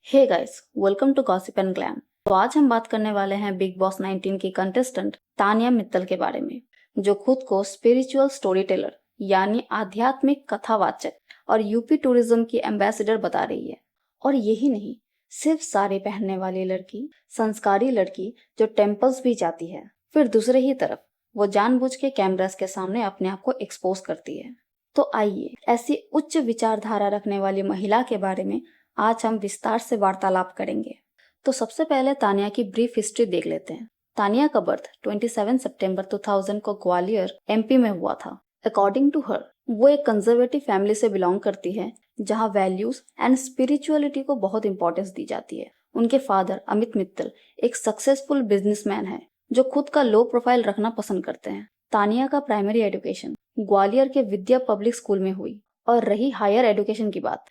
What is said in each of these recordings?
Hey guys, welcome to Gossip and Glam. तो आज हम बात करने वाले हैं बिग बॉस 19 की कंटेस्टेंट तानिया मित्तल के बारे में, जो खुद को स्पिरिचुअल स्टोरी टेलर यानी आध्यात्मिक कथावाचक और यूपी टूरिज्म की एम्बेसडर बता रही है। और यही नहीं, सिर्फ साड़ी पहनने वाली लड़की, संस्कारी लड़की जो टेम्पल्स भी जाती है, फिर दूसरे ही तरफ वो जानबूझ के कैमरास के सामने अपने आप को एक्सपोज करती है। तो आइए ऐसी उच्च विचारधारा रखने वाली महिला के बारे में आज हम विस्तार से वार्तालाप करेंगे। तो सबसे पहले तानिया की ब्रीफ हिस्ट्री देख लेते हैं। तानिया का बर्थ 27 सितंबर 2000 को ग्वालियर एमपी में हुआ था। अकॉर्डिंग टू हर, वो एक कंजर्वेटिव फैमिली से बिलोंग करती है जहां वैल्यूज एंड स्पिरिचुअलिटी को बहुत इंपॉर्टेंस दी जाती है। उनके फादर अमित मित्तल एक सक्सेसफुल बिजनेसमैन है जो खुद का लो प्रोफाइल रखना पसंद करते हैं। तानिया का प्राइमरी एजुकेशन ग्वालियर के विद्या पब्लिक स्कूल में हुई। और रही हायर एजुकेशन की बात,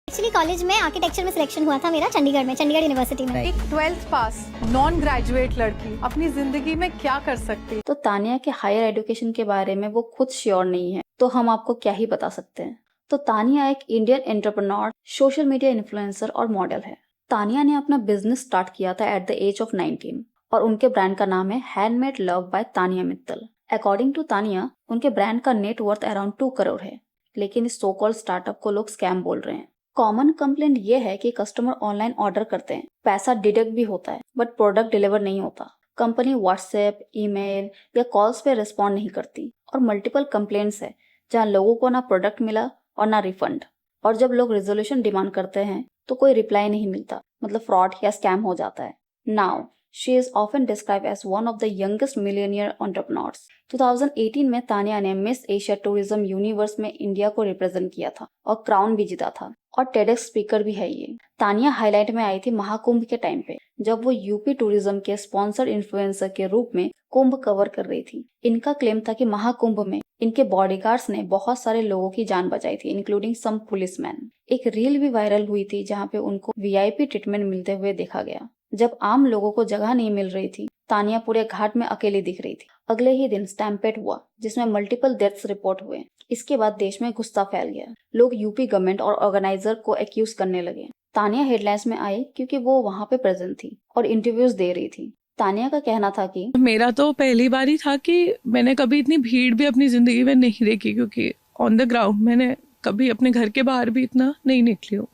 एक्चुअली कॉलेज में आर्किटेक्चर में सिलेक्शन हुआ था मेरा चंडीगढ़ यूनिवर्सिटी में। एक 12th पास नॉन ग्रेजुएट लड़की अपनी जिंदगी में क्या कर सकती है? तो तानिया के हायर एजुकेशन के बारे में वो खुद श्योर नहीं है, तो हम आपको क्या ही बता सकते हैं। तो तानिया एक Indian entrepreneur, social media influencer और मॉडल है। तानिया ने अपना बिजनेस स्टार्ट किया था एट द एज ऑफ 19 और उनके ब्रांड का नाम है handmade love by Tania Mittal. According to Tania, उनके ब्रांड का नेट वर्थ अराउंड 2 करोड़ है, लेकिन इस सो कॉल्ड स्टार्टअप को लोग स्कैम बोल रहे हैं। कॉमन कंप्लेंट ये है कि कस्टमर ऑनलाइन ऑर्डर करते हैं, पैसा डिडक्ट भी होता है, बट प्रोडक्ट डिलीवर नहीं होता। कंपनी व्हाट्सएप, ईमेल या कॉल्स पे रिस्पॉन्ड नहीं करती। और मल्टीपल कंप्लेंट्स है जहां लोगों को ना प्रोडक्ट मिला और ना रिफंड। और जब लोग रेजोल्यूशन डिमांड करते हैं तो कोई रिप्लाई नहीं मिलता, मतलब फ्रॉड या स्कैम हो जाता है। Now she is often describe as one of the youngest millionaire entrepreneurs. 2018 में तानिया ने मिस एशिया टूरिज्म यूनिवर्स में इंडिया को रिप्रेजेंट किया था और क्राउन भी जीता था। और टेडेक्स स्पीकर भी है ये। तानिया हाईलाइट में आई थी महाकुंभ के टाइम पे, जब वो यूपी टूरिज्म के स्पॉन्सर्ड इन्फ्लुएंसर के रूप में कुंभ कवर कर रही थी। इनका क्लेम था कि महाकुंभ में इनके बॉडीगार्ड्स ने बहुत सारे लोगों की जान बचाई थी, इंक्लूडिंग सम पुलिसमैन। एक रील भी वायरल हुई थी जहाँ पे उनको वीआईपी ट्रीटमेंट मिलते हुए देखा गया। जब आम लोगों को जगह नहीं मिल रही थी, तानिया पूरे घाट में अकेली दिख रही थी। अगले ही दिन स्टैम्पेड हुआ जिसमें मल्टीपल डेथ्स रिपोर्ट हुए। इसके बाद देश में गुस्सा फैल गया। लोग यूपी गवर्नमेंट और ऑर्गेनाइजर को एक्यूज करने लगे। तानिया हेडलाइंस में आई क्योंकि वो वहाँ पे प्रेजेंट थी और इंटरव्यूज दे रही थी। तानिया का कहना था कि मेरा तो पहली बार ही था कि मैंने कभी इतनी भीड़ भी अपनी जिंदगी में नहीं देखी, क्योंकि ऑन द ग्राउंड मैंने कभी अपने घर के बाहर भी इतना नहीं निकली हूँ।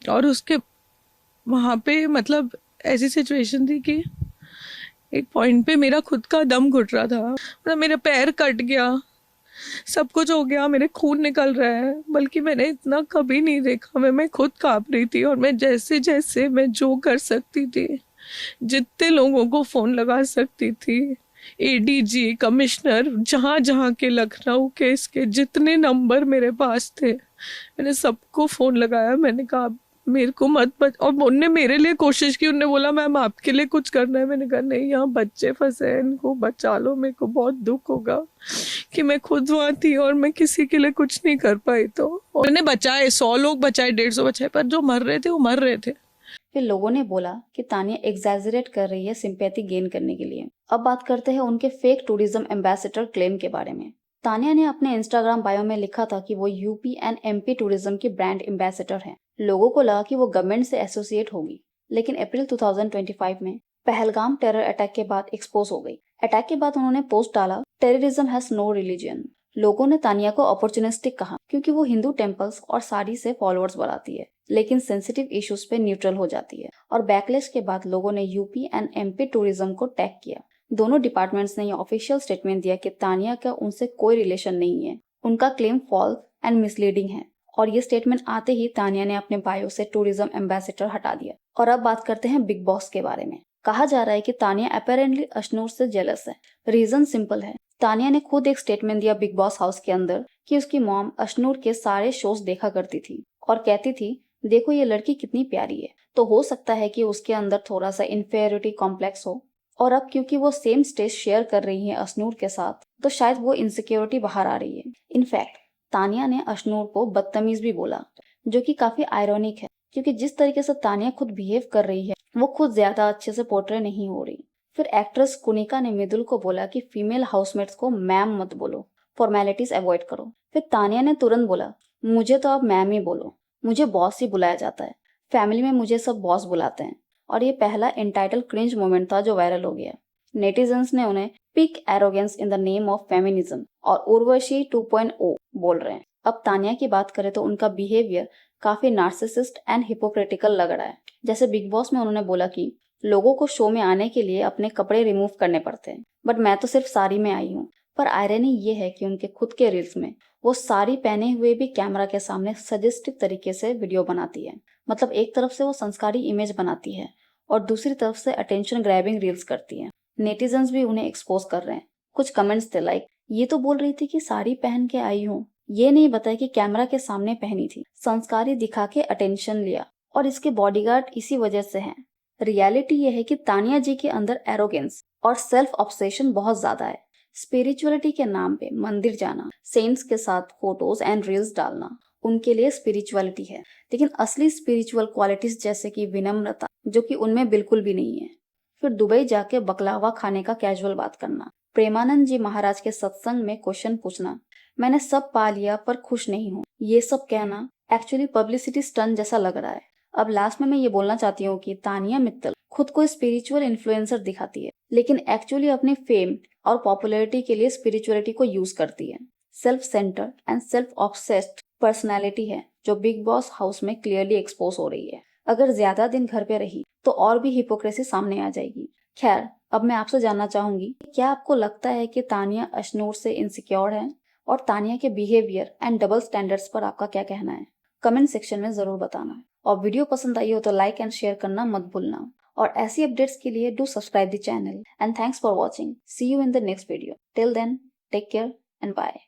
और उसके वहाँ पे मतलब ऐसी सिचुएशन थी कि एक पॉइंट पे मेरा खुद का दम घुट रहा था। मतलब मेरा पैर कट गया, सब कुछ हो गया, मेरे खून निकल रहा है, बल्कि मैंने इतना कभी नहीं देखा। मैं खुद कांप रही थी और मैं जैसे जैसे मैं जो कर सकती थी, जितने लोगों को फोन लगा सकती थी, एडीजी, कमिश्नर, जहाँ जहाँ के लखनऊ के इसके जितने नंबर मेरे पास थे, मैंने सबको फोन लगाया। मैंने कहा मेरे को मत बच, और उनने मेरे लिए कोशिश की। उनने बोला मैम आपके लिए कुछ करना है। मैंने कहा नहीं, यहाँ बच्चे फंसे हैं, इनको बचा लो। मेरे को बहुत दुख होगा कि मैं खुद वहाँ थी और मैं किसी के लिए कुछ नहीं कर पाई। तो उन्होंने बचाए, 100 लोग बचाए, 150 बचाए, पर जो मर रहे थे वो मर रहे थे। फिर लोगों ने बोला कि तानिया एग्जैजरेट कर रही है सिंपैथी गेन करने के लिए। अब बात करते हैं उनके फेक टूरिज्म एम्बेसडर क्लेम के बारे में। तानिया ने अपने इंस्टाग्राम बायो में लिखा था कि वो यूपी एंड एमपी टूरिज्म की ब्रांड एम्बेसडर हैं। लोगों को लगा कि वो गवर्नमेंट से एसोसिएट होगी, लेकिन अप्रैल 2025 में पहलगाम टेरर अटैक के बाद एक्सपोज हो गई। अटैक के बाद उन्होंने पोस्ट डाला, टेररिज्म हैज नो रिलीजन। लोगों ने तानिया को अपॉर्चुनिस्टिक कहा क्योंकि वो हिंदू टेम्पल्स और साड़ी से फॉलोअर्स बढ़ाती है, लेकिन सेंसिटिव इश्यूज पे न्यूट्रल हो जाती है। और बैकलैश के बाद लोगों ने यूपी एंड एमपी टूरिज्म को टैग किया। दोनों डिपार्टमेंट्स ने यह ऑफिशियल स्टेटमेंट दिया कि तानिया का उनसे कोई रिलेशन नहीं है। उनका क्लेम फॉल्स एंड मिसलीडिंग है। और ये स्टेटमेंट आते ही तानिया ने अपने बायो से टूरिज्म एम्बेसडर हटा दिया। और अब बात करते हैं बिग बॉस के बारे में। कहा जा रहा है कि तानिया अपेरेंटली अशनूर से जेलस है। रीजन सिंपल है। तानिया ने खुद एक स्टेटमेंट दिया बिग बॉस हाउस के अंदर कि उसकी मॉम अशनूर के सारे शोज देखा करती थी और कहती थी देखो ये लड़की कितनी प्यारी है। तो हो सकता है कि उसके अंदर थोड़ा सा इन्फेरियोरिटी कॉम्प्लेक्स हो। और अब क्योंकि वो सेम स्टेज शेयर कर रही है अशनूर के साथ, तो शायद वो इनसिक्योरिटी बाहर आ रही है। इनफैक्ट तानिया ने अशनूर को बदतमीज भी बोला, जो कि काफी आयरॉनिक है क्योंकि जिस तरीके से तानिया खुद बिहेव कर रही है वो खुद ज्यादा अच्छे से पोर्ट्रे नहीं हो रही। फिर एक्ट्रेस कुनिका ने मृदुल को बोला कि फीमेल हाउसमेट्स को मैम मत बोलो, फॉर्मेलिटीज अवॉइड करो। फिर तानिया ने तुरंत बोला मुझे तो अब मैम ही बोलो। मुझे बॉस ही बुलाया जाता है, फैमिली में मुझे सब बॉस बुलाते हैं। और ये पहला एंटाइटल क्रिंज मोमेंट था जो वायरल हो गया। नेटिजन्स ने उन्हें peak arrogance in the name of feminism और उर्वशी 2.0 बोल रहे हैं। अब तानिया की बात करें तो उनका बिहेवियर काफी नार्सिसिस्ट एंड हिपोक्रिटिकल लग रहा है। जैसे बिग बॉस में उन्होंने बोला कि लोगों को शो में आने के लिए अपने कपड़े रिमूव करने पड़ते हैं, बट मैं तो सिर्फ साड़ी में आई हूँ। पर आयरनी ये है कि उनके खुद के रील्स में वो साड़ी पहने हुए भी कैमरा के सामने सजेस्टिव तरीके से वीडियो बनाती है। मतलब एक तरफ से वो संस्कारी इमेज बनाती है और दूसरी तरफ से अटेंशन ग्रैबिंग रील्स करती है। नेटिजन्स भी उन्हें एक्सपोज कर रहे हैं। कुछ कमेंट्स थे लाइक, ये तो बोल रही थी कि साड़ी पहन के आई हूँ, ये नहीं बताया कि कैमरा के सामने पहनी थी, संस्कारी दिखा के अटेंशन लिया और इसके बॉडीगार्ड इसी वजह से हैं। रियलिटी ये है कि तानिया जी के अंदर एरोगेंस और सेल्फ ऑब्सेशन बहुत ज्यादा है। स्पिरिचुअलिटी के नाम पे मंदिर जाना, सेंट्स के साथ फोटोज एंड रील्स डालना उनके लिए स्पिरिचुअलिटी है, लेकिन असली स्पिरिचुअल क्वालिटीज जैसे कि विनम्रता जो कि उनमें बिल्कुल भी नहीं है। फिर दुबई जाके बकलावा खाने का कैजुअल बात करना, प्रेमानंद जी महाराज के सत्संग में क्वेश्चन पूछना, मैंने सब पा लिया पर खुश नहीं हूँ, ये सब कहना एक्चुअली पब्लिसिटी स्टंट जैसा लग रहा है। अब लास्ट में मैं ये बोलना चाहती हूँ कि तानिया मित्तल खुद को स्पिरिचुअल इन्फ्लुएंसर दिखाती है, लेकिन एक्चुअली अपने फेम और पॉपुलैरिटी के लिए स्पिरिचुअलिटी को यूज करती है। Self centred and self obsessed personality है जो बिग बॉस हाउस में क्लियरली एक्सपोज हो रही है। अगर ज्यादा दिन घर पे रही तो और भी हिपोक्रेसी सामने आ जाएगी। खैर, अब मैं आपसे जानना चाहूंगी, क्या आपको लगता है कि तानिया अशनूर से इनसिक्योर है? और तानिया के बिहेवियर एंड डबल स्टैंडर्ड्स पर आपका क्या कहना है? कमेंट सेक्शन में जरूर बताना। और वीडियो पसंद आई हो तो लाइक एंड शेयर करना मत भूलना। और ऐसी अपडेट्स के लिए do subscribe the channel and thanks for watching. See you in the next video. Till then, take care and bye.